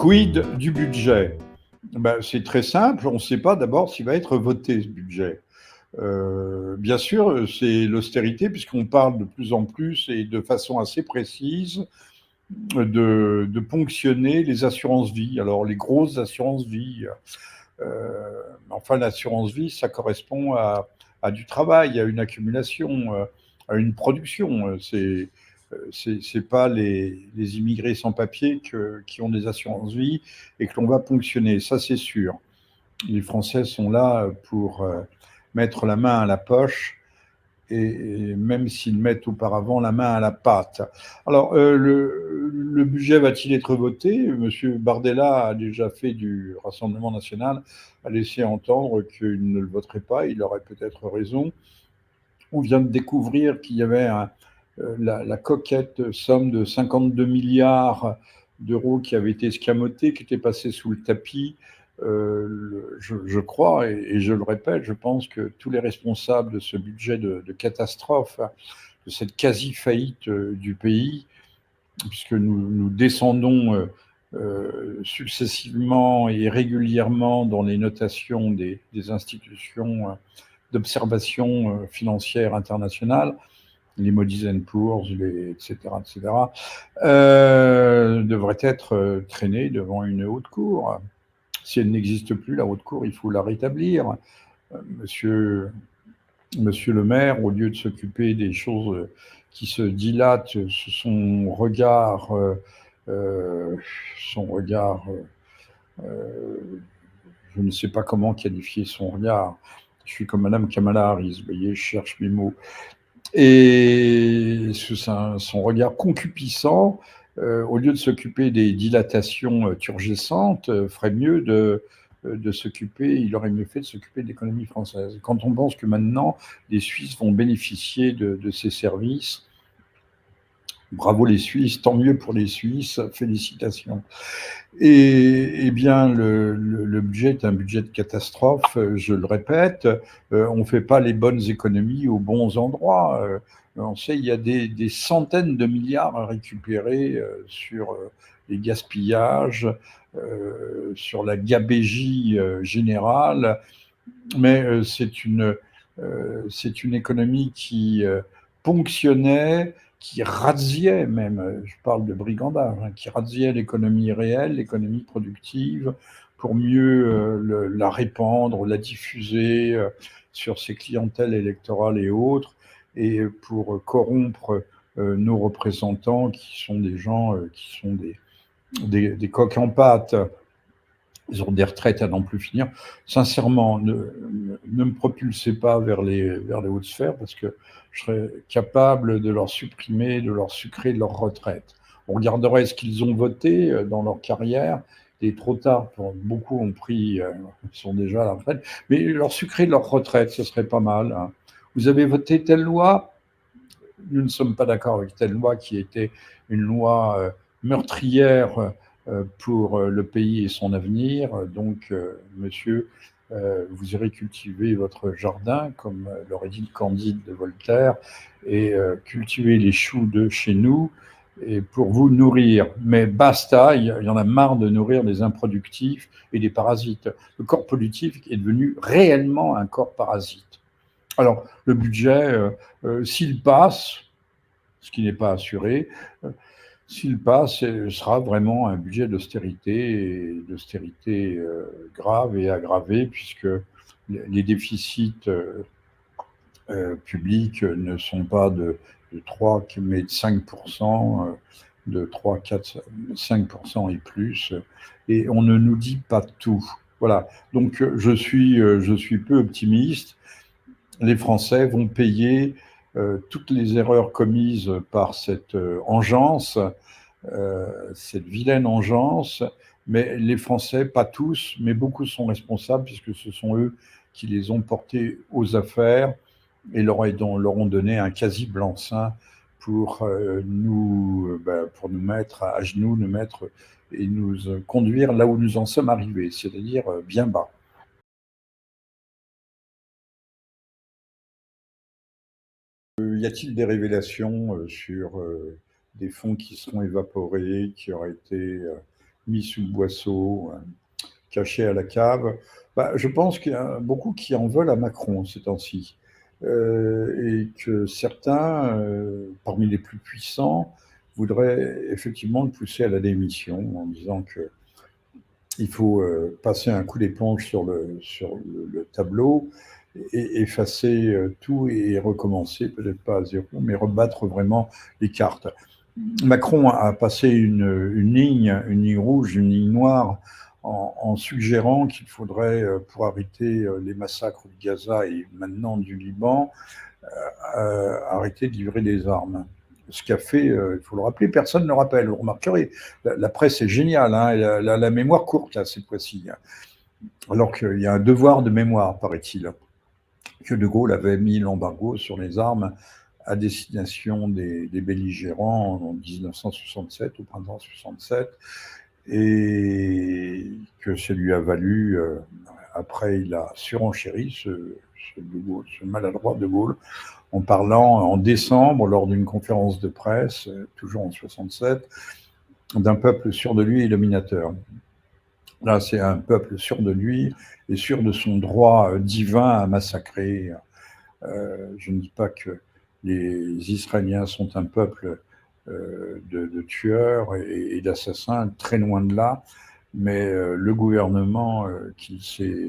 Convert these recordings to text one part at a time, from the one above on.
Quid du budget? Ben, c'est très simple, on ne sait pas d'abord s'il va être voté ce budget. Bien sûr, c'est l'austérité puisqu'on parle de plus en plus et de façon assez précise de ponctionner les assurances vie. Alors les grosses assurances vie, enfin l'assurance vie, ça correspond à du travail, à une accumulation, à une production. C'est pas les immigrés sans papier qui ont des assurances vie et que l'on va ponctionner, ça c'est sûr. Les Français sont là pour mettre la main à la poche et même s'ils mettent auparavant la main à la pâte. Alors, le budget va-t-il être voté? Monsieur Bardella a déjà fait du Rassemblement national, a laissé entendre qu'il ne le voterait pas, il aurait peut-être raison. On vient de découvrir qu'il y avait la coquette somme de 52 milliards d'euros qui avait été escamotée, qui était passée sous le tapis. Je crois, et je le répète, je pense que tous les responsables de ce budget de catastrophe, de cette quasi-faillite du pays, puisque nous descendons successivement et régulièrement dans les notations des institutions d'observation financière internationale, les Moody's and Poor's, etc., devrait être traînée devant une haute cour. Si elle n'existe plus, la haute cour, il faut la rétablir. Monsieur, Monsieur le maire, au lieu de s'occuper des choses qui se dilatent, son regard, euh, son regard, je ne sais pas comment qualifier son regard. Je suis comme Madame Kamala Harris, vous voyez, je cherche mes mots. Et son regard concupissant, au lieu de s'occuper des dilatations turgescentes, ferait mieux de s'occuper, il aurait mieux fait de s'occuper de l'économie française. Quand on pense que maintenant, les Suisses vont bénéficier de ces services, bravo les Suisses, tant mieux pour les Suisses, félicitations. Et bien, le budget est un budget de catastrophe, je le répète. On ne fait pas les bonnes économies aux bons endroits. On sait, il y a des centaines de milliards à récupérer sur les gaspillages, sur la gabégie générale, mais c'est une économie qui ponctionnait, qui razziait même, je parle de brigandage, hein, qui razziait l'économie réelle, l'économie productive, pour mieux la répandre, la diffuser sur ses clientèles électorales et autres, et pour corrompre nos représentants qui sont des gens qui sont des coqs en pâte. Ils ont des retraites à n'en plus finir. Sincèrement, ne me propulsez pas vers les hautes sphères parce que je serais capable de leur supprimer, de leur sucrer leur retraite. On regarderait ce qu'ils ont voté dans leur carrière. Il est trop tard, beaucoup ont pris, sont déjà à la retraite, mais leur sucrer leur retraite, ce serait pas mal, hein. Vous avez voté telle loi, nous ne sommes pas d'accord avec telle loi qui était une loi meurtrière pour le pays et son avenir. Donc, monsieur, vous irez cultiver votre jardin, comme l'aurait dit le Candide de Voltaire, et cultiver les choux de chez nous et pour vous nourrir. Mais basta, il y en a marre de nourrir des improductifs et des parasites. Le corps politique est devenu réellement un corps parasite. Alors, le budget, s'il passe, ce qui n'est pas assuré, s'il passe, ce sera vraiment un budget d'austérité grave et aggravée, puisque les déficits publics ne sont pas de 3, mais de 5%, de 3, 4, 5% et plus, et on ne nous dit pas tout. Voilà, donc je suis peu optimiste. Les Français vont payer toutes les erreurs commises par cette engeance, cette vilaine engeance, mais les Français, pas tous, mais beaucoup sont responsables puisque ce sont eux qui les ont portés aux affaires et leur ont donné un quasi blanc-seing pour pour nous mettre à genoux, nous mettre et nous conduire là où nous en sommes arrivés, c'est-à-dire bien bas. Y a-t-il des révélations sur des fonds qui seront évaporés, qui auraient été mis sous le boisseau, caché à la cave. Bah, je pense qu'il y a beaucoup qui en veulent à Macron ces temps-ci. Et que certains, parmi les plus puissants, voudraient effectivement le pousser à la démission en disant qu'il faut passer un coup d'éponge sur le tableau, et effacer tout et recommencer, peut-être pas à zéro, mais rebattre vraiment les cartes. Macron a passé une ligne rouge, une ligne noire, en suggérant qu'il faudrait, pour arrêter les massacres de Gaza et maintenant du Liban, arrêter de livrer des armes. Ce qu'a fait, il faut le rappeler, personne ne le rappelle. Vous remarquerez, la presse est géniale, hein, elle a la mémoire courte, là, cette fois-ci. Alors qu'il y a un devoir de mémoire, paraît-il, que De Gaulle avait mis l'embargo sur les armes à destination des belligérants en 1967, au printemps 67, et que ça lui a valu, après il a surenchéri, ce maladroit De Gaulle, en parlant en décembre, lors d'une conférence de presse, toujours en 67, d'un peuple sûr de lui et dominateur. Là, c'est un peuple sûr de lui et sûr de son droit divin à massacrer. Je ne dis pas que les Israéliens sont un peuple de tueurs et d'assassins, très loin de là, mais le gouvernement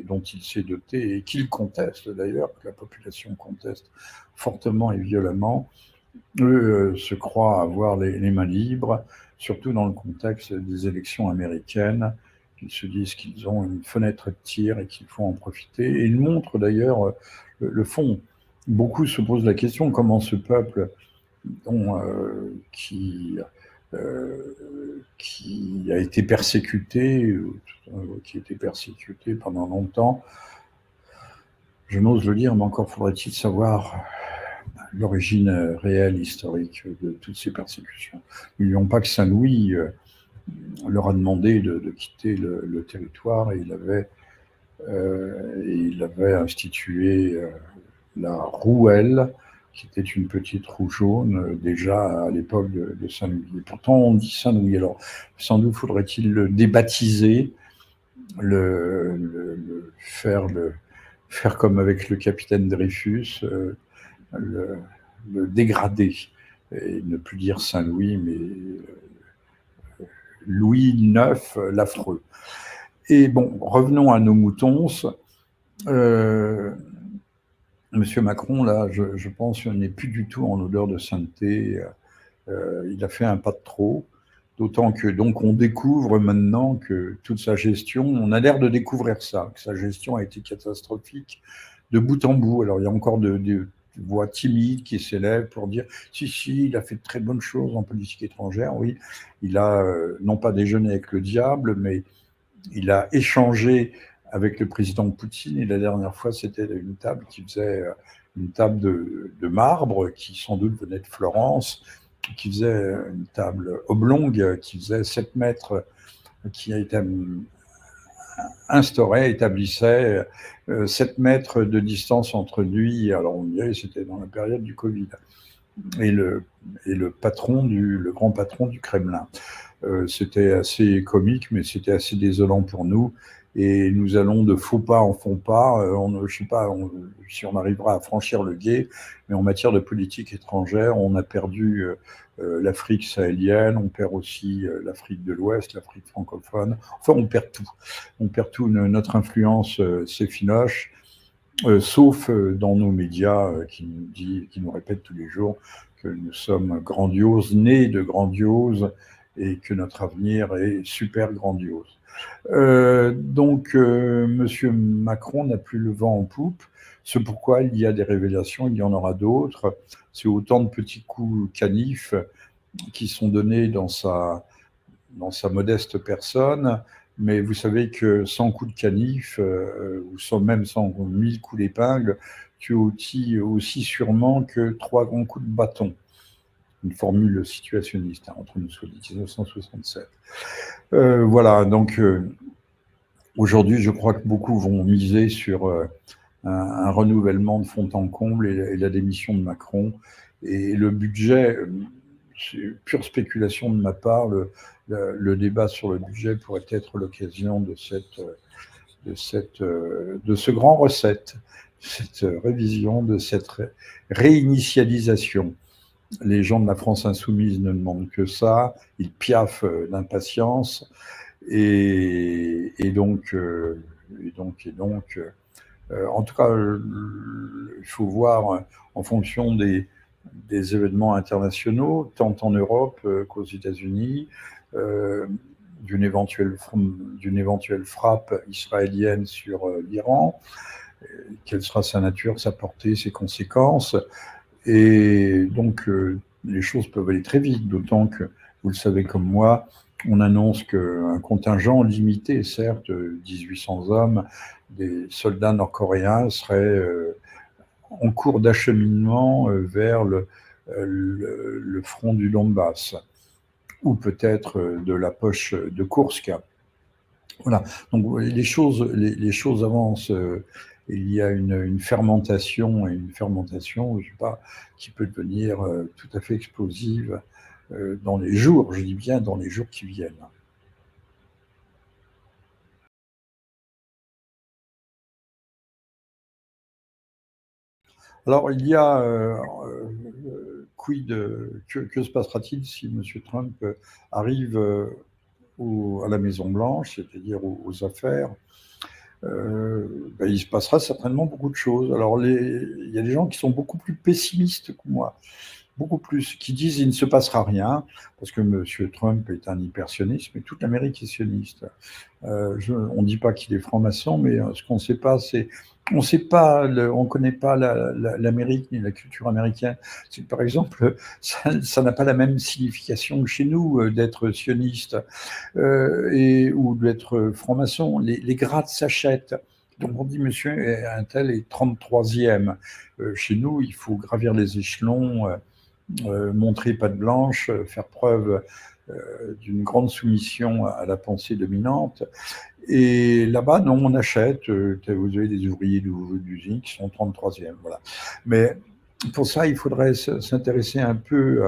dont il s'est doté et qu'il conteste d'ailleurs, que la population conteste fortement et violemment, eux se croient avoir les mains libres, surtout dans le contexte des élections américaines. Ils se disent qu'ils ont une fenêtre de tir et qu'il faut en profiter. Et ils montrent d'ailleurs le fond. Beaucoup se posent la question comment ce peuple qui a été persécuté, pendant longtemps, je n'ose le dire, mais encore faudrait-il savoir l'origine réelle, historique de toutes ces persécutions. N'oublions pas que Saint-Louis leur a demandé de quitter le territoire, et il avait institué la Rouelle, qui était une petite roue jaune, déjà à l'époque de Saint-Louis. Et pourtant, on dit Saint-Louis. Alors, sans doute faudrait-il le débaptiser, faire comme avec le capitaine Dreyfus, le dégrader, et ne plus dire Saint-Louis, mais Louis IX, l'affreux. Et bon, revenons à nos moutons. Monsieur Macron, là, je pense qu'il n'est plus du tout en odeur de sainteté. Il a fait un pas de trop, d'autant que donc on découvre maintenant que toute sa gestion, on a l'air de découvrir ça, que sa gestion a été catastrophique de bout en bout. Alors il y a encore de voix timides qui s'élèvent pour dire si, il a fait de très bonnes choses en politique étrangère. Oui, il a non pas déjeuné avec le diable, mais il a échangé avec le président Poutine, et la dernière fois, c'était une table une table de marbre qui sans doute venait de Florence, qui faisait une table oblongue qui faisait 7 mètres, qui a été établissait 7 mètres de distance entre lui, alors on dirait que c'était dans la période du Covid, et le grand patron du Kremlin. C'était assez comique, mais c'était assez désolant pour nous. Et nous allons de faux pas en faux pas. Je ne sais pas si on arrivera à franchir le gué, mais en matière de politique étrangère, on a perdu l'Afrique sahélienne, on perd aussi l'Afrique de l'Ouest, l'Afrique francophone. Enfin, on perd tout. On perd tout. Notre influence s'effiloche, sauf dans nos médias qui nous répètent tous les jours que nous sommes grandioses, nés de grandiose, et que notre avenir est super grandiose. Donc, Monsieur Macron n'a plus le vent en poupe. C'est pourquoi il y a des révélations, il y en aura d'autres. C'est autant de petits coups canifs qui sont donnés dans sa modeste personne. Mais vous savez que 100 coups de canif, ou même 1000 coups d'épingle, tu aussi sûrement que 3 grands coups de bâton. Une formule situationniste, entre nous soit dit, 1967. Voilà, donc aujourd'hui, je crois que beaucoup vont miser sur un renouvellement de fond en comble et la démission de Macron. Et le budget, c'est pure spéculation de ma part, le débat sur le budget pourrait être l'occasion de ce grand recette, cette révision, de cette réinitialisation. Les gens de la France insoumise ne demandent que ça, ils piaffent d'impatience, et donc, en tout cas, il faut voir en fonction des événements internationaux, tant en Europe qu'aux États-Unis, d'une éventuelle frappe israélienne sur l'Iran, quelle sera sa nature, sa portée, ses conséquences. Et donc, les choses peuvent aller très vite, d'autant que, vous le savez comme moi, on annonce qu'un contingent limité, certes, 1800 hommes, des soldats nord-coréens seraient en cours d'acheminement vers le front du Donbass, ou peut-être de la poche de Koursk. Voilà, donc les choses avancent. Il y a une fermentation, je sais pas, qui peut devenir tout à fait explosive dans les jours, je dis bien dans les jours qui viennent. Alors, il y a quid, que se passera-t-il si M. Trump arrive à la Maison-Blanche, c'est-à-dire aux affaires? Ben, il se passera certainement beaucoup de choses. Alors, il y a des gens qui sont beaucoup plus pessimistes que moi, beaucoup plus, qui disent il ne se passera rien, parce que M. Trump est un hypersioniste, mais toute l'Amérique est sioniste. On ne dit pas qu'il est franc-maçon, mais ce qu'on ne sait pas, c'est on sait pas, on ne connaît pas l'Amérique ni la culture américaine. Par exemple, ça n'a pas la même signification que chez nous d'être sioniste ou d'être franc-maçon. Les grades s'achètent. Donc on dit monsieur un tel est 33e. Chez nous, il faut gravir les échelons, montrer patte blanche, faire preuve d'une grande soumission à la pensée dominante. Et là-bas, non, on achète. Vous avez des ouvriers d'usine qui sont 33e. Voilà. Mais pour ça, il faudrait s'intéresser un peu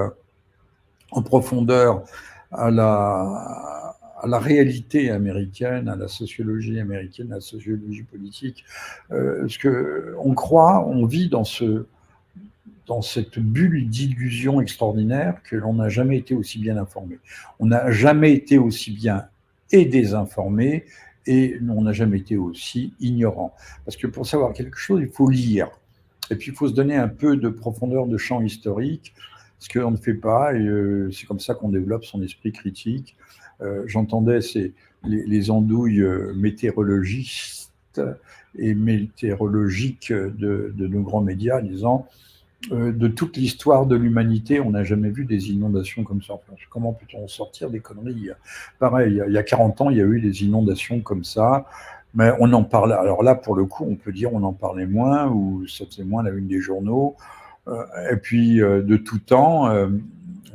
en profondeur à la réalité américaine, à la sociologie américaine, à la sociologie politique. Parce qu'on croit, on vit dans cette bulle d'illusion extraordinaire que l'on n'a jamais été aussi bien informé. On n'a jamais été aussi bien et désinformé, et on n'a jamais été aussi ignorant. Parce que pour savoir quelque chose, il faut lire. Et puis, il faut se donner un peu de profondeur de champ historique, ce qu'on ne fait pas, et c'est comme ça qu'on développe son esprit critique. J'entendais les andouilles météorologistes et météorologiques de nos grands médias disant de toute l'histoire de l'humanité, on n'a jamais vu des inondations comme ça. Enfin, comment peut-on sortir des conneries? Pareil, il y a 40 ans, il y a eu des inondations comme ça, mais on en parlait. Alors là, pour le coup, on peut dire on en parlait moins, ou ça faisait moins la une des journaux. Et puis, de tout temps,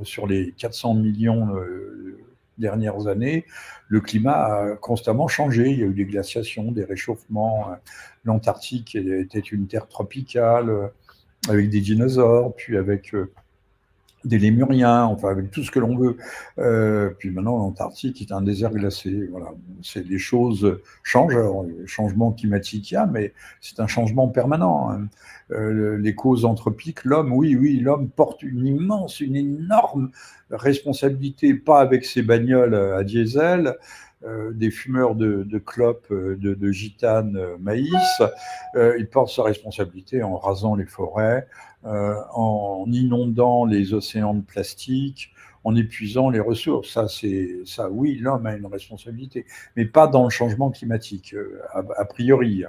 sur les 400 millions dernières années, le climat a constamment changé. Il y a eu des glaciations, des réchauffements. L'Antarctique était une terre tropicale avec des dinosaures, puis avec des lémuriens, enfin avec tout ce que l'on veut. Puis maintenant, l'Antarctique est un désert glacé. Voilà, les choses changent. Alors, le changement climatique, il y a, mais c'est un changement permanent. Hein. Les causes anthropiques, l'homme, oui, l'homme porte une énorme responsabilité, pas avec ses bagnoles à diesel, des fumeurs de clopes, de gitane maïs. Il porte sa responsabilité en rasant les forêts, en inondant les océans de plastique, en épuisant les ressources. Ça, oui, l'homme a une responsabilité, mais pas dans le changement climatique, a priori.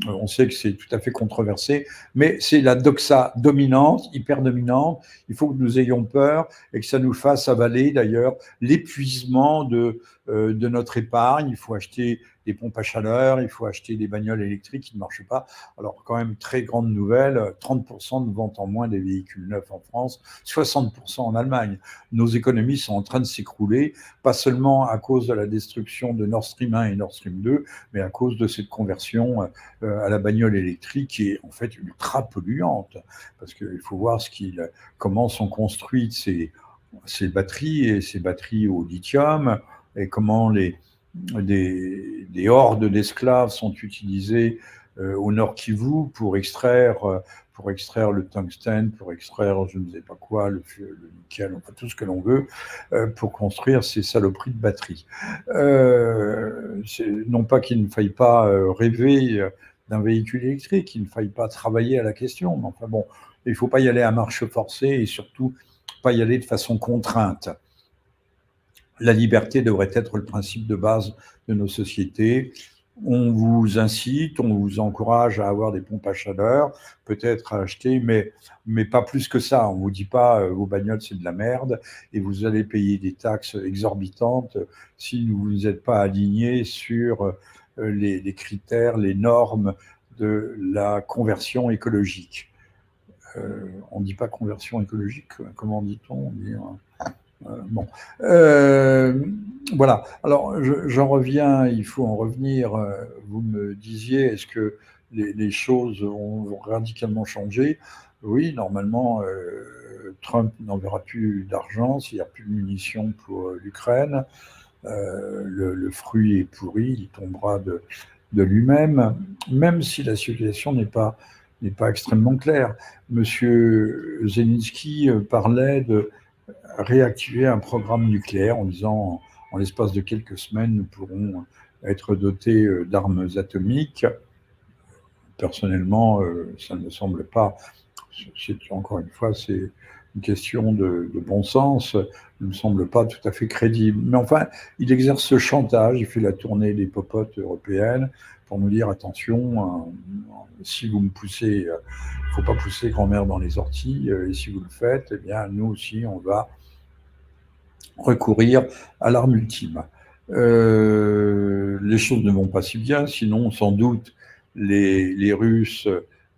On sait que c'est tout à fait controversé, mais c'est la doxa dominante, hyper dominante. Il faut que nous ayons peur et que ça nous fasse avaler d'ailleurs l'épuisement de notre épargne. Il faut acheter des pompes à chaleur, il faut acheter des bagnoles électriques qui ne marchent pas. Alors quand même, très grande nouvelle, 30% de ventes en moins des véhicules neufs en France, 60% en Allemagne. Nos économies sont en train de s'écrouler, pas seulement à cause de la destruction de Nord Stream 1 et Nord Stream 2, mais à cause de cette conversion à la bagnole électrique qui est en fait ultra polluante, parce qu'il faut voir comment sont construites ces batteries et ces batteries au lithium, et comment des hordes d'esclaves sont utilisées au Nord Kivu pour extraire le tungstène, pour extraire je ne sais pas quoi, le nickel, enfin tout ce que l'on veut, pour construire ces saloperies de batteries. Non pas qu'il ne faille pas rêver d'un véhicule électrique, qu'il ne faille pas travailler à la question, mais enfin bon, il ne faut pas y aller à marche forcée et surtout pas y aller de façon contrainte. La liberté devrait être le principe de base de nos sociétés. On vous incite, on vous encourage à avoir des pompes à chaleur, peut-être à acheter, mais pas plus que ça. On ne vous dit pas vos bagnoles c'est de la merde et vous allez payer des taxes exorbitantes si vous n'êtes pas aligné sur les critères, les normes de la conversion écologique. On ne dit pas conversion écologique, comment dit-on? On dit, bon. Voilà. Alors, j'en reviens, il faut en revenir. Vous me disiez, est-ce que les choses vont radicalement changer? Oui, normalement, Trump n'enverra plus d'argent s'il n'y a plus de munitions pour l'Ukraine. Le fruit est pourri, il tombera de lui-même, même si la situation n'est pas extrêmement claire. Monsieur Zelensky parlait de réactiver un programme nucléaire en disant en l'espace de quelques semaines, nous pourrons être dotés d'armes atomiques. Personnellement, ça ne me semble pas, encore une fois, c'est une question de bon sens, ne me semble pas tout à fait crédible. Mais enfin, il exerce ce chantage, il fait la tournée des popotes européennes pour nous dire attention, si vous me poussez, il ne faut pas pousser grand-mère dans les orties, et si vous le faites, eh bien nous aussi, on va recourir à l'arme ultime. Les choses ne vont pas si bien, sinon sans doute les Russes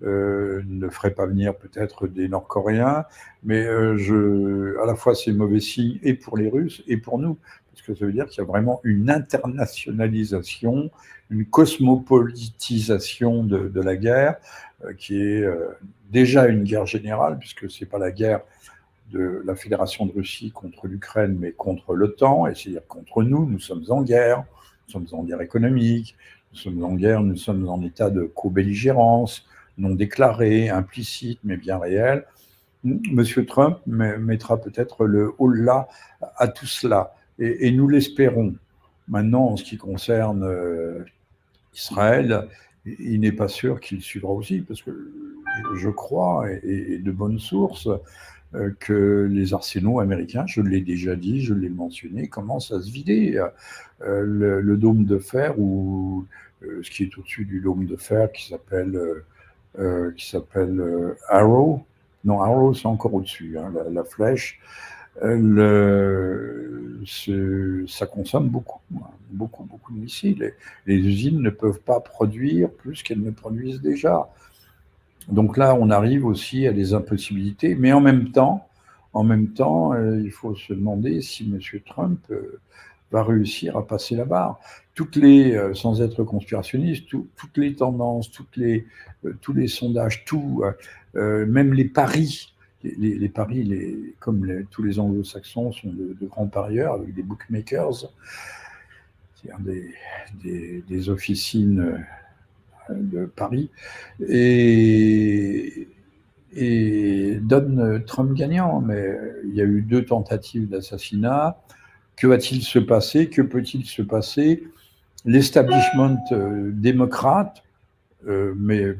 ne feraient pas venir peut-être des Nord-Coréens, mais à la fois c'est mauvais signe et pour les Russes et pour nous, parce que ça veut dire qu'il y a vraiment une internationalisation, une cosmopolitisation de la guerre, qui est déjà une guerre générale, puisque c'est pas la guerre de la Fédération de Russie contre l'Ukraine, mais contre l'OTAN, et c'est-à-dire contre nous. Nous sommes en guerre, nous sommes en guerre économique, nous sommes en guerre, nous sommes en état de co-belligérance, non déclarée, implicite, mais bien réelle. Monsieur Trump mettra peut-être le haut-là à tout cela, et nous l'espérons. Maintenant, en ce qui concerne Israël, il n'est pas sûr qu'il suivra aussi, parce que je crois, et de bonnes sources, que les arsenaux américains, je l'ai déjà dit, je l'ai mentionné, commencent à se vider. Le dôme de fer, ou ce qui est au-dessus du dôme de fer, qui s'appelle Arrow. Non, Arrow, c'est encore au-dessus, hein, la flèche. Ça consomme beaucoup, hein, beaucoup de missiles. Les usines ne peuvent pas produire plus qu'elles ne produisent déjà. Donc là, on arrive aussi à des impossibilités, mais en même temps, il faut se demander si M. Trump va réussir à passer la barre. Sans être conspirationniste, toutes les tendances, tous les sondages, même les paris, les paris, tous les anglo-saxons sont de grands parieurs avec des bookmakers, c'est-à-dire des officines de Paris, et donne Trump gagnant. Mais il y a eu 2 tentatives d'assassinat. Que va-t-il se passer? Que peut-il se passer? L'establishment démocrate, mais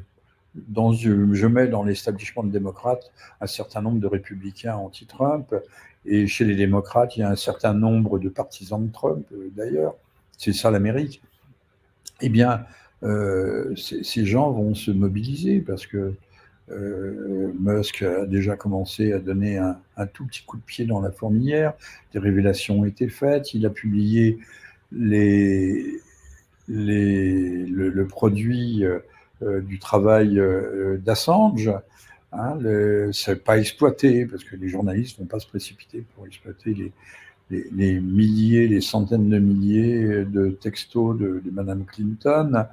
je mets dans l'establishment démocrate un certain nombre de républicains anti-Trump, et chez les démocrates, il y a un certain nombre de partisans de Trump, d'ailleurs. C'est ça l'Amérique. Eh bien, ces gens vont se mobiliser parce que Musk a déjà commencé à donner un tout petit coup de pied dans la fourmilière. Des révélations ont été faites. Il a publié le produit du travail d'Assange. Hein, c'est pas exploité, parce que les journalistes ne vont pas se précipiter pour exploiter les milliers, les centaines de milliers de textos de Madame Clinton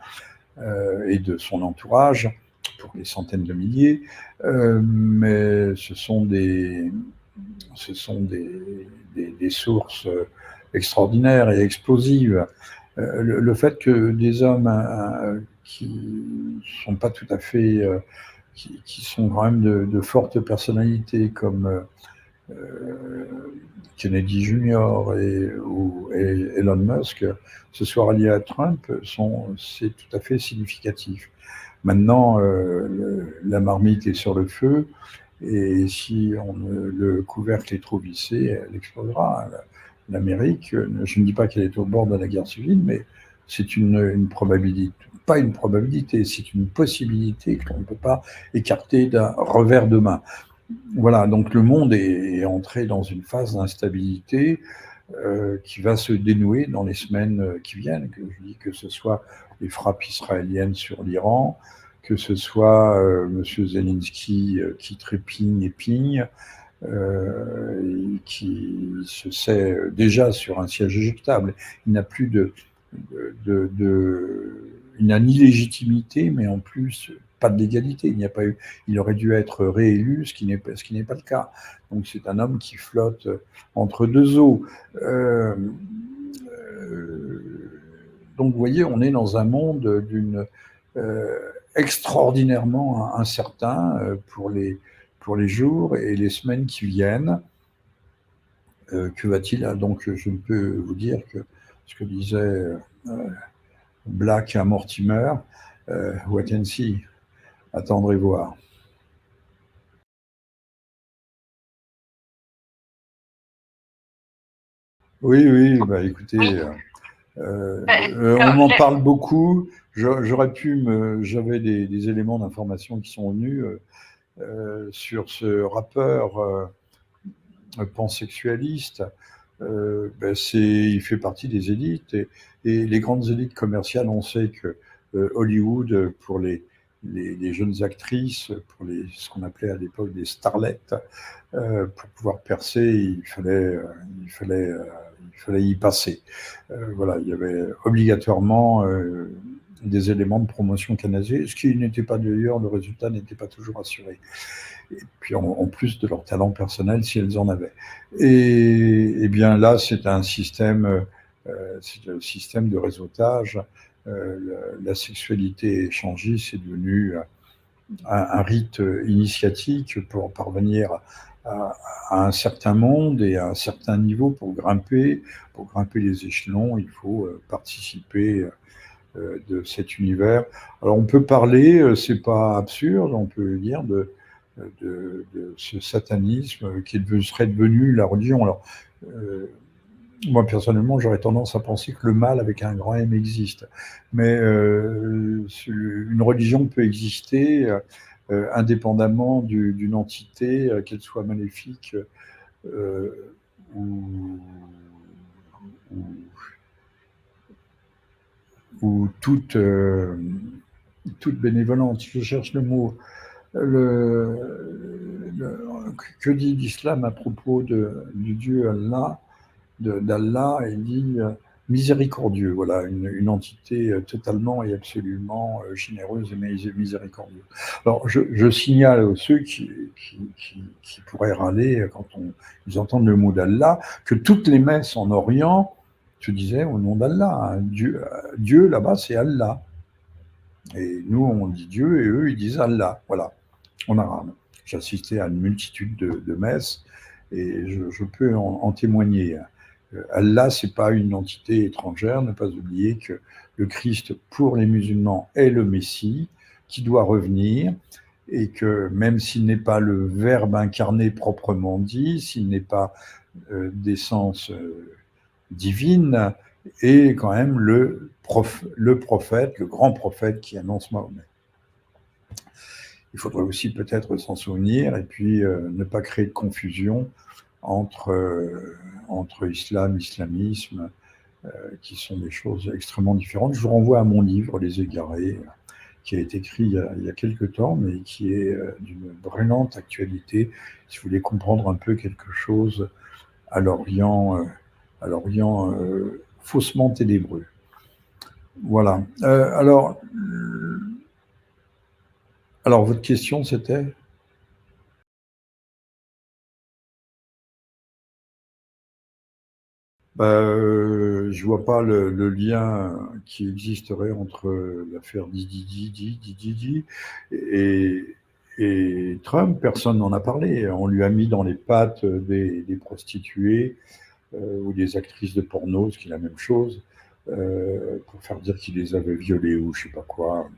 et de son entourage, pour les centaines de milliers, mais ce sont des ce sont des sources extraordinaires et explosives. Le fait que des hommes qui ne sont pas tout à fait, qui sont quand même de fortes personnalités comme Kennedy Jr. et Elon Musk se soient ralliés à Trump, c'est tout à fait significatif. Maintenant, la marmite est sur le feu, et si le couvercle est trop vissé, elle explosera. L'Amérique, je ne dis pas qu'elle est au bord de la guerre civile, mais c'est une probabilité, pas une probabilité, c'est une possibilité qu'on ne peut pas écarter d'un revers de main. Voilà, donc le monde est entré dans une phase d'instabilité qui va se dénouer dans les semaines qui viennent. Que je dis que ce soit les frappes israéliennes sur l'Iran, que ce soit M. Zelensky qui trépigne et pigne, qui se sait déjà sur un siège éjectable. Il n'a plus il n'a ni légitimité, mais en plus pas de légalité. Il aurait dû être réélu, ce qui n'est pas le cas. Donc c'est un homme qui flotte entre deux eaux. Donc vous voyez, on est dans un monde extraordinairement incertain pour les jours et les semaines qui viennent. Que va-t-il? Donc je ne peux vous dire que ce que disait Black à Mortimer, wait and see, attendre et voir. Oui, bah écoutez, Oui. on m'en parle beaucoup. J'avais des éléments d'information qui sont venus sur ce rappeur pansexualiste. Il fait partie des élites, et les grandes élites commerciales, on sait que Hollywood, pour les jeunes actrices, pour ce qu'on appelait à l'époque des starlettes, pour pouvoir percer, il fallait y passer. Voilà, il y avait obligatoirement des éléments de promotion canalisés, ce qui n'était pas d'ailleurs, le résultat n'était pas toujours assuré. Et puis en plus de leur talent personnel, si elles en avaient. Et bien là, c'est un système, c'est le système de réseautage. La sexualité échangiste, c'est devenu un rite initiatique pour parvenir à un certain monde et à un certain niveau. Pour grimper les échelons, il faut participer de cet univers. Alors on peut parler, c'est pas absurde, on peut dire de ce satanisme qui serait devenu la religion. Alors, moi, personnellement, j'aurais tendance à penser que le mal avec un grand M existe. Mais une religion peut exister indépendamment d'une entité, qu'elle soit maléfique euh, ou, ou, ou toute bénévolente. Je cherche le mot. Que dit l'islam à propos du Dieu Allah, d'Allah? Il dit miséricordieux, voilà, une entité totalement et absolument généreuse et miséricordieuse. Alors, je signale à ceux qui pourraient râler quand ils entendent le mot d'Allah, que toutes les messes en Orient se disaient au nom d'Allah. Hein. Dieu là-bas, c'est Allah. Et nous, on dit Dieu, et eux, ils disent Allah. Voilà, en arabe. J'ai assisté à une multitude de messes, et je peux en témoigner. Allah, ce n'est pas une entité étrangère. Ne pas oublier que le Christ, pour les musulmans, est le Messie qui doit revenir, et que même s'il n'est pas le Verbe incarné proprement dit, s'il n'est pas d'essence divine, est quand même le prophète, le grand prophète qui annonce Mahomet. Il faudrait aussi peut-être s'en souvenir, et puis ne pas créer de confusion entre islam, islamisme, qui sont des choses extrêmement différentes. Je vous renvoie à mon livre, Les Égarés, qui a été écrit il y a quelques temps, mais qui est d'une brûlante actualité, si vous voulez comprendre un peu quelque chose à l'Orient faussement ténébreux. Voilà. Alors, votre question, c'était? Je vois pas le lien qui existerait entre l'affaire Didi et Trump. Personne n'en a parlé. On lui a mis dans les pattes des prostituées ou des actrices de porno, ce qui est la même chose, pour faire dire qu'il les avait violées ou je sais pas quoi,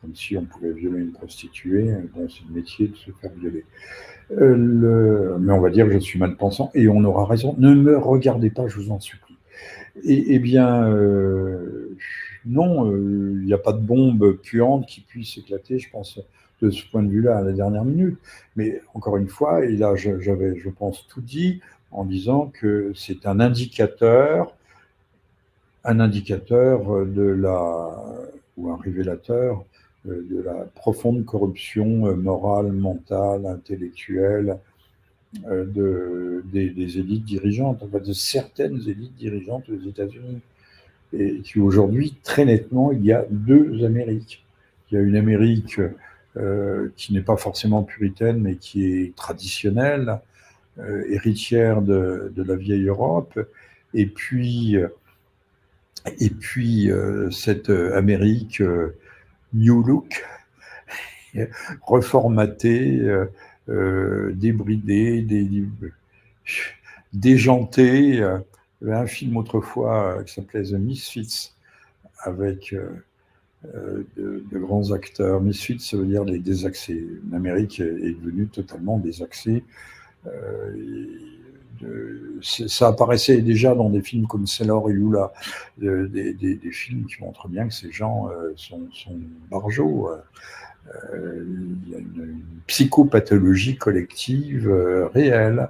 comme si on pouvait violer une prostituée. Bon, c'est le métier de se faire violer. Mais on va dire que je suis mal pensant et on aura raison. Ne me regardez pas, je vous en supplie. Eh bien, non, il n'y a pas de bombe puante qui puisse éclater, je pense, de ce point de vue-là, à la dernière minute. Mais encore une fois, et là, j'avais, je pense, tout dit en disant que c'est un indicateur ou un révélateur de la profonde corruption morale, mentale, intellectuelle des élites dirigeantes, enfin, de certaines élites dirigeantes aux États-Unis. Et qui aujourd'hui, très nettement, il y a deux Amériques. Il y a une Amérique qui n'est pas forcément puritaine, mais qui est traditionnelle, héritière de la vieille Europe, et puis, cette Amérique New Look, reformatée, débridée, déjantée. Il y avait un film autrefois qui s'appelait The Misfits, avec de grands acteurs. Misfits, ça veut dire les désaxés. L'Amérique est devenue totalement désaxée. Ça apparaissait déjà dans des films comme Sailor et Lula, des films qui montrent bien que ces gens sont barjots. Il y a une psychopathologie collective réelle.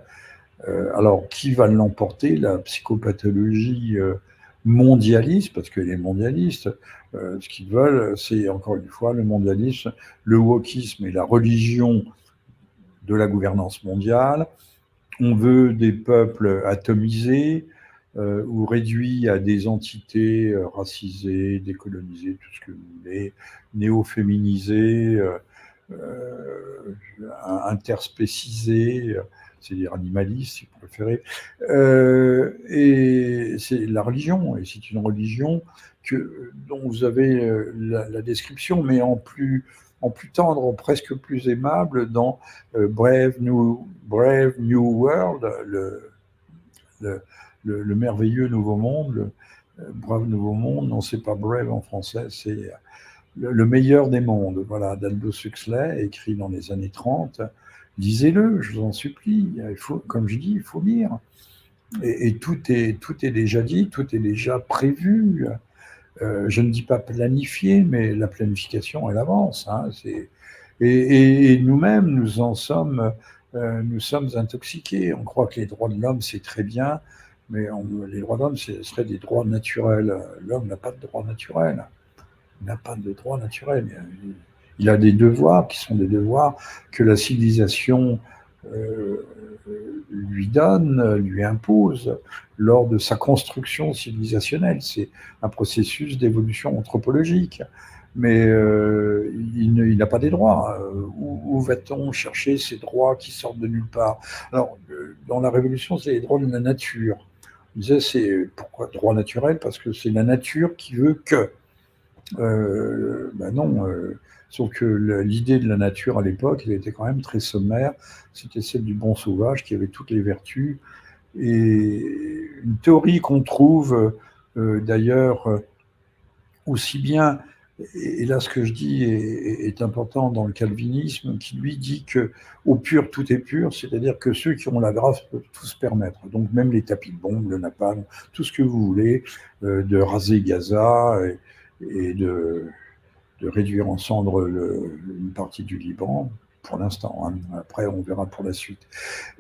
Alors, qui va l'emporter? La psychopathologie mondialiste, parce que les mondialistes, ce qu'ils veulent, c'est encore une fois le mondialisme, le wokisme et la religion de la gouvernance mondiale. On veut des peuples atomisés ou réduits à des entités racisées, décolonisées, tout ce que vous voulez, néo-féminisées, interspécisées, c'est-à-dire animalistes, si vous préférez. Et c'est la religion, et c'est une religion dont vous avez la description, mais en plus tendre, presque plus aimable dans Brave New World, le, le merveilleux nouveau monde, Brave Nouveau Monde. Non, c'est pas Brave en français, c'est le meilleur des mondes, voilà, d'Aldous Huxley, écrit dans les années 30. Lisez-le, je vous en supplie. Il faut, comme je dis, il faut lire. Et tout est déjà dit, tout est déjà prévu. Je ne dis pas planifié, mais la planification, elle avance. Hein, et nous-mêmes, nous sommes intoxiqués. On croit que les droits de l'homme, c'est très bien, mais les droits de l'homme, ce seraient des droits naturels. L'homme n'a pas de droits naturels. Il n'a pas de droits naturels. Il a des devoirs qui sont des devoirs que la civilisation lui donne, lui impose lors de sa construction civilisationnelle. C'est un processus d'évolution anthropologique. Mais il n'a pas des droits. Où va-t-on chercher ces droits qui sortent de nulle part? Alors, dans la Révolution, c'est les droits de la nature. On disait, c'est pourquoi droit naturel? Parce que c'est la nature qui veut que. Non, sauf que l'idée de la nature à l'époque, elle était quand même très sommaire. C'était celle du bon sauvage qui avait toutes les vertus. Et une théorie qu'on trouve d'ailleurs aussi bien, et là ce que je dis est important dans le calvinisme, qui lui dit que au pur tout est pur, c'est-à-dire que ceux qui ont la grâce peuvent tout se permettre. Donc même les tapis de bombes, le napalm, tout ce que vous voulez, de raser Gaza et de réduire en cendres une partie du Liban, pour l'instant. Hein. Après, on verra pour la suite.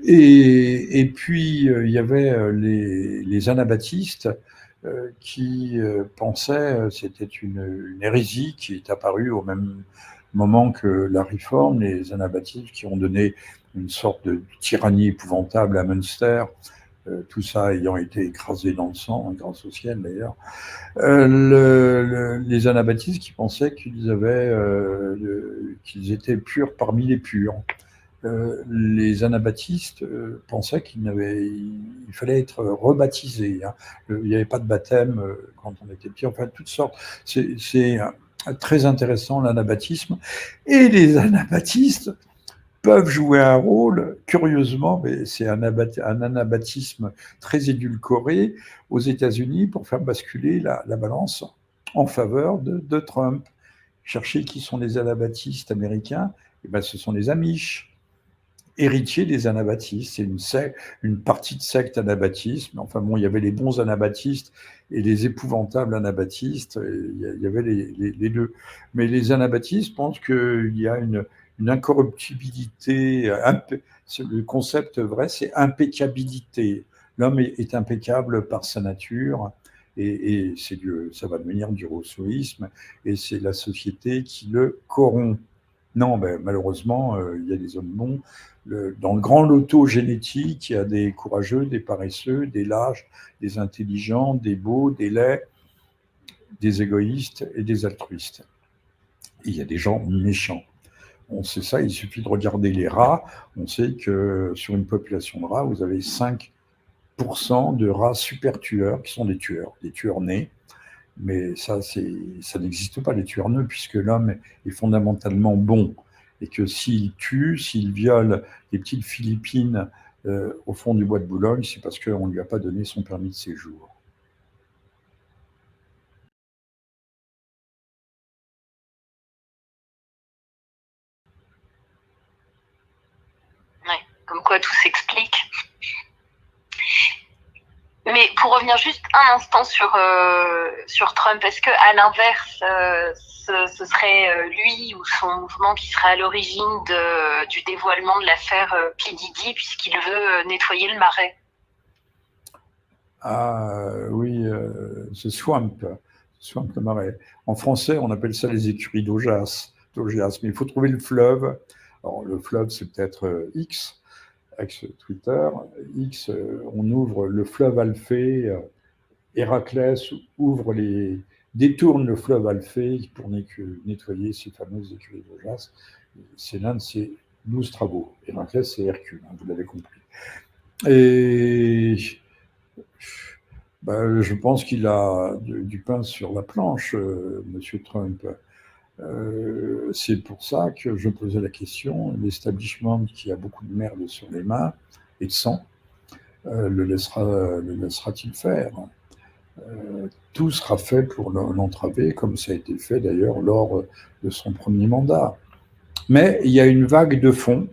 Et puis, il y avait les anabaptistes qui pensaient, c'était une hérésie qui est apparue au même moment que la réforme, les anabaptistes qui ont donné une sorte de tyrannie épouvantable à Münster, tout ça ayant été écrasé dans le sang, grâce au ciel d'ailleurs. Les anabaptistes qui pensaient qu'ils étaient purs parmi les purs. les anabaptistes pensaient il fallait être rebaptisé. Hein. Il n'y avait pas de baptême quand on était petit, enfin toutes sortes. C'est très intéressant l'anabaptisme. Et les anabaptistes peuvent jouer un rôle, curieusement, mais c'est un anabaptisme très édulcoré aux États-Unis pour faire basculer la balance en faveur de Trump. Cherchez qui sont les anabaptistes américains, et ben, ce sont les Amish, héritiers des anabaptistes. C'est une partie de secte anabaptiste, mais enfin bon, il y avait les bons anabaptistes et les épouvantables anabaptistes, il y avait les deux. Mais les anabaptistes pensent qu'il y a une incorruptibilité, le concept vrai, c'est impeccabilité. L'homme est impeccable par sa nature, et ça va devenir du rousseauisme, et c'est la société qui le corrompt. Non, ben, malheureusement, il y a des hommes bons. Dans le grand loto génétique, il y a des courageux, des paresseux, des lâches, des intelligents, des beaux, des laids, des égoïstes et des altruistes. Et il y a des gens méchants. On sait ça, il suffit de regarder les rats. On sait que sur une population de rats, vous avez 5% de rats super tueurs, qui sont des tueurs nés. Mais ça n'existe pas, les tueurs nés, puisque l'homme est fondamentalement bon. Et que s'il tue, s'il viole des petites Philippines au fond du bois de Boulogne, c'est parce qu'on ne lui a pas donné son permis de séjour. Ouais, comme quoi tout s'explique. Mais pour revenir juste un instant sur Trump, est-ce qu'à l'inverse, ce serait lui ou son mouvement qui serait à l'origine du dévoilement de l'affaire P. Diddy, puisqu'il veut nettoyer le marais? Ah oui, c'est Swamp le marais. En français, on appelle ça les écuries d'Augias. Mais il faut trouver le fleuve. Alors, le fleuve, c'est peut-être X, ex-Twitter. X, on ouvre le fleuve Alphée. Héraclès détourne le fleuve Alphée pour nettoyer ces fameuses écuries d'Augias. C'est l'un de ses 12 travaux. Héraclès, c'est Hercule, hein, vous l'avez compris. Et ben, je pense qu'il a du pain sur la planche, M. Trump. C'est pour ça que je posais la question. L'establishment qui a beaucoup de merde sur les mains et de sang, le laissera-t-il faire? Tout sera fait pour l'entraver, comme ça a été fait d'ailleurs lors de son premier mandat. Mais il y a une vague de fond.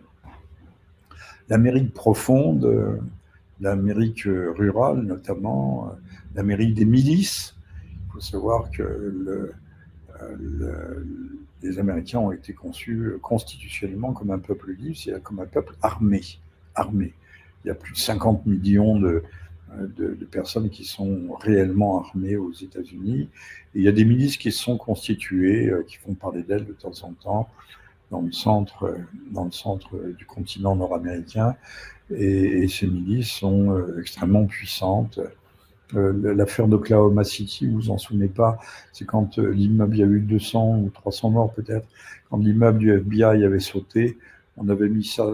L'Amérique profonde, l'Amérique rurale notamment, l'Amérique des milices. Il faut savoir que les Américains ont été conçus constitutionnellement comme un peuple libre, c'est-à-dire comme un peuple armé. Armé. Il y a plus de 50 millions de personnes qui sont réellement armées aux États-Unis. Et il y a des milices qui se sont constituées, qui font parler d'elles de temps en temps, dans le centre du continent nord-américain. Et ces milices sont extrêmement puissantes. L'affaire d'Oklahoma City, vous vous en souvenez pas, c'est quand l'immeuble, il y a eu 200 ou 300 morts peut-être, quand l'immeuble du FBI avait sauté, on avait mis ça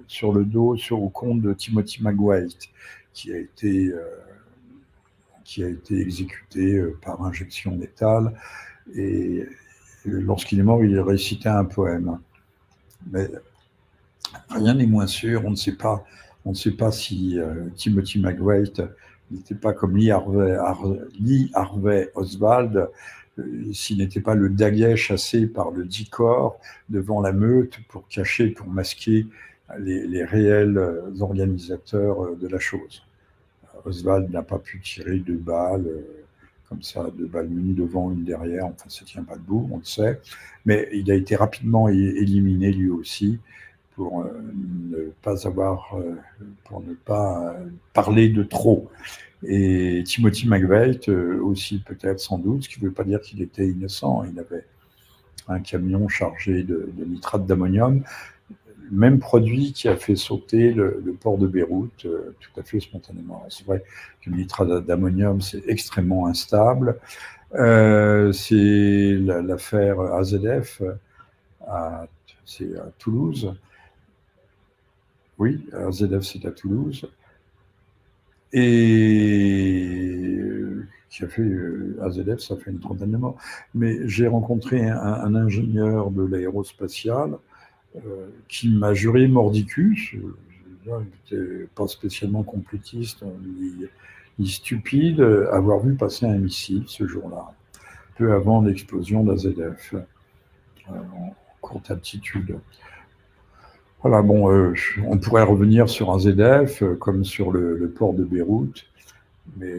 sur le dos, au compte de Timothy McVeigh, qui a été exécuté par injection létale. Et lorsqu'il est mort, il récitait un poème. Mais rien n'est moins sûr. On ne sait pas si Timothy McVeigh n'était pas comme Lee Harvey Oswald, s'il n'était pas le daguet chassé par le DICOR devant la meute pour cacher, pour masquer les réels organisateurs de la chose. Oswald n'a pas pu tirer deux balles comme ça, deux balles, une devant, une derrière, enfin ça ne tient pas debout, on le sait, mais il a été rapidement éliminé lui aussi pour ne pas parler de trop. Et Timothy McVeigh aussi peut-être sans doute, ce qui ne veut pas dire qu'il était innocent. Il avait un camion chargé de nitrate d'ammonium, même produit qui a fait sauter le port de Beyrouth tout à fait spontanément. C'est vrai que le nitrate d'ammonium, c'est extrêmement instable. C'est l'affaire AZF, c'est à Toulouse. Oui, AZF, c'est à Toulouse. Et qui a fait AZF, ça fait une trentaine de morts. Mais j'ai rencontré un ingénieur de l'aérospatiale qui m'a juré mordicus. Il n'était pas spécialement complétiste, ni stupide, avoir vu passer un missile ce jour-là, peu avant l'explosion d'AZF, en courte altitude. Voilà, bon, on pourrait revenir sur AZF comme sur le port de Beyrouth, mais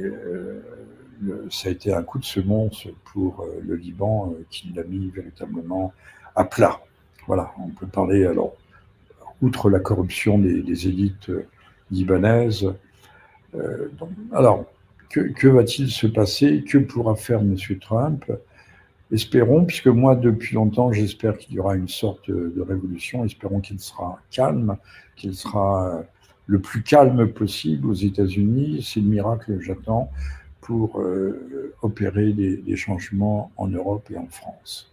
ça a été un coup de semonce pour le Liban qui l'a mis véritablement à plat. Voilà, on peut parler, alors, outre la corruption des élites libanaises. Alors, que va-t-il se passer? Que pourra faire M. Trump? Espérons, puisque moi, depuis longtemps, j'espère qu'il y aura une sorte de révolution. Espérons qu'il sera calme, qu'il sera le plus calme possible aux États-Unis. C'est le miracle que j'attends pour opérer des changements en Europe et en France.